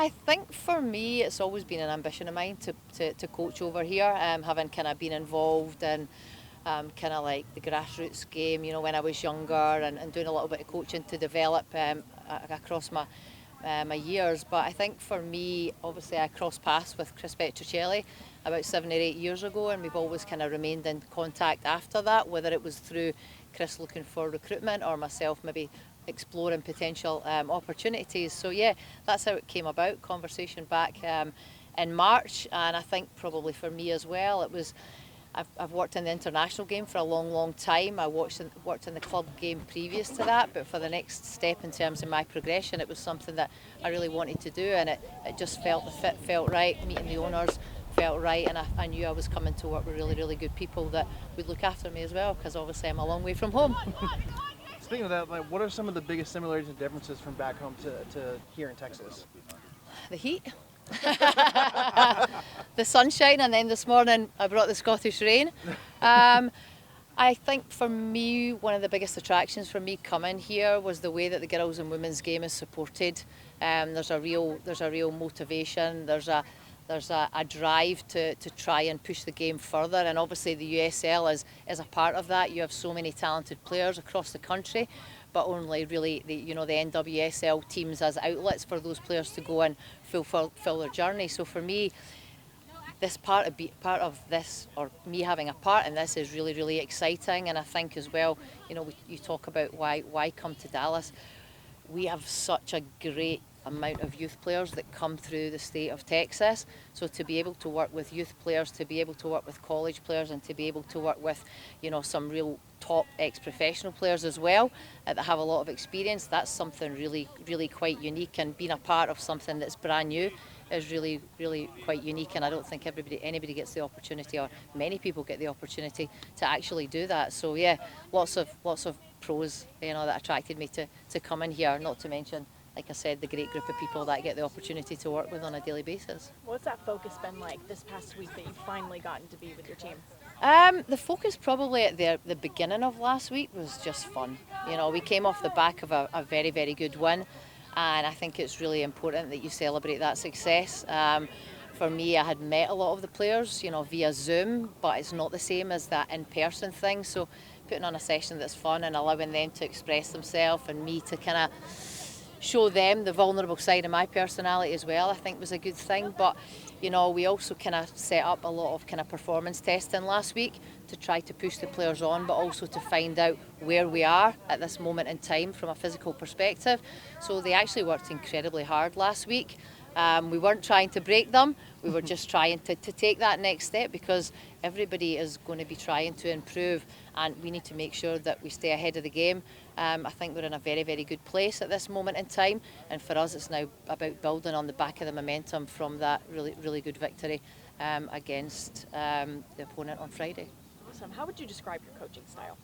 I think for me, it's always been an ambition of mine to coach over here, having kind of been involved in kind of like the grassroots game, when I was younger, and doing a little bit of coaching to develop across my years. But I think for me, obviously, I crossed paths with Chris Petruccelli about 7 or 8 years ago, and we've always kind of remained in contact after that, whether it was through Chris looking for recruitment or myself maybe exploring potential opportunities. So yeah, that's how it came about. Conversation back in March, and I think probably for me as well, it was. I've worked in the international game for a long time. I worked in the club game previous to that, but for the next step in terms of my progression, it was something that I really wanted to do, and it just felt the fit felt right. Meeting the owners felt right, and I knew I was coming to work with really good people that would look after me as well, because obviously I'm a long way from home. Speaking of that, what are some of the biggest similarities and differences from back home to here in Texas? The heat. The sunshine, and then this morning I brought the Scottish rain. I think for me, one of the biggest attractions for me coming here was the way that the girls and women's game is supported. There's a real motivation. There's a drive to try and push the game further, and obviously the USL is a part of that. You have so many talented players across the country, but only really the NWSL teams as outlets for those players to go and fulfill their journey. So for me, this part of this, or me having a part in this, is really exciting. And I think as well, you talk about why come to Dallas. We have such a great amount of youth players that come through the state of Texas. So to be able to work with youth players, to be able to work with college players, and to be able to work with, some real top ex-professional players as well that have a lot of experience, that's something really quite unique. And being a part of something that's brand new is really quite unique. And I don't think anybody gets the opportunity, or many people get the opportunity to actually do that. So yeah, lots of pros, that attracted me to come in here. Not to mention, like I said, the great group of people that I get the opportunity to work with on a daily basis. What's that focus been like this past week that you've finally gotten to be with your team? The focus probably at the beginning of last week was just fun. We came off the back of a very good win, and I think it's really important that you celebrate that success. For me, I had met a lot of the players, via Zoom, but it's not the same as that in-person thing. So putting on a session that's fun and allowing them to express themselves, and me to kind of show them the vulnerable side of my personality as well, I think was a good thing. But we also kind of set up a lot of kind of performance testing last week to try to push the players on, but also to find out where we are at this moment in time from a physical perspective. So they actually worked incredibly hard last week. We weren't trying to break them, we were just trying to take that next step, because everybody is going to be trying to improve, and we need to make sure that we stay ahead of the game. I think we're in a very good place at this moment in time, and for us it's now about building on the back of the momentum from that really good victory against the opponent on Friday. Awesome. How would you describe your coaching style?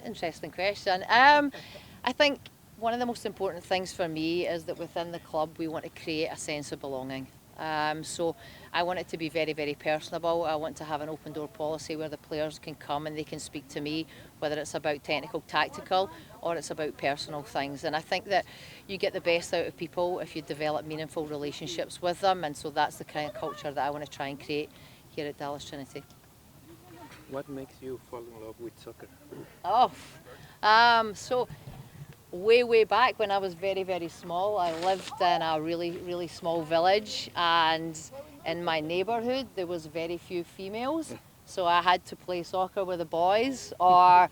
Interesting question. I think one of the most important things for me is that within the club we want to create a sense of belonging. So I want it to be very personable. I want to have an open door policy where the players can come and they can speak to me, whether it's about technical, tactical, or it's about personal things. And I think that you get the best out of people if you develop meaningful relationships with them, and so that's the kind of culture that I want to try and create here at Dallas Trinity. What makes you fall in love with soccer? So way back when I was very small, I lived in a really small village, and in my neighbourhood there was very few females, so I had to play soccer with the boys, or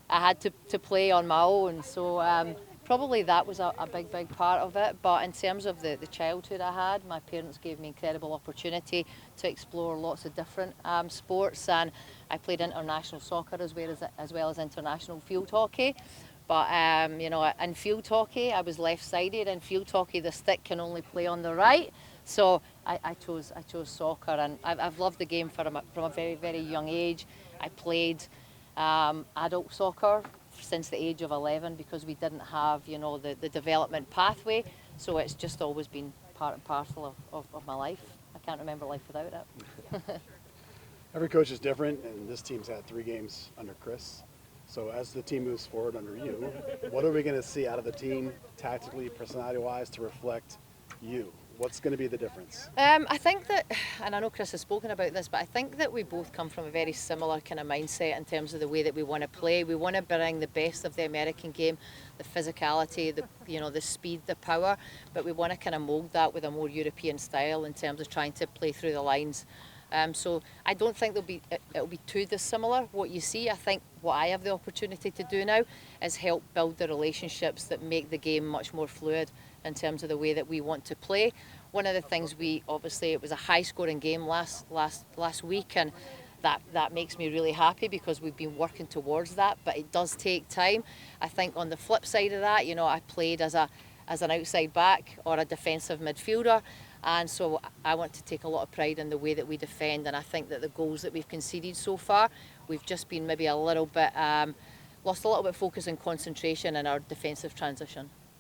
I had to play on my own. So probably that was a big part of it. But in terms of the childhood I had, my parents gave me incredible opportunity to explore lots of different sports, and I played international soccer as well as international field hockey. But in field hockey, I was left-sided. In field hockey, the stick can only play on the right. So I chose soccer, and I've loved the game from a very young age. I played adult soccer since the age of 11, because we didn't have the development pathway. So it's just always been part and parcel of my life. I can't remember life without it. Every coach is different, and this team's had 3 games under Chris. So as the team moves forward under you, what are we going to see out of the team tactically, personality-wise, to reflect you? What's going to be the difference? I think that, and I know Chris has spoken about this, but I think that we both come from a very similar kind of mindset in terms of the way that we want to play. We want to bring the best of the American game, the physicality, the speed, the power, but we want to kind of mould that with a more European style in terms of trying to play through the lines. So I don't think it'll be too dissimilar what you see. I think what I have the opportunity to do now is help build the relationships that make the game much more fluid in terms of the way that we want to play. One of the things it was a high scoring game last week, and that makes me really happy because we've been working towards that, but it does take time. I think on the flip side of that, I played as an outside back or a defensive midfielder, and so I want to take a lot of pride in the way that we defend, and I think that the goals that we've conceded so far, we've just been maybe a little bit lost a little bit of focus and concentration in our defensive transition.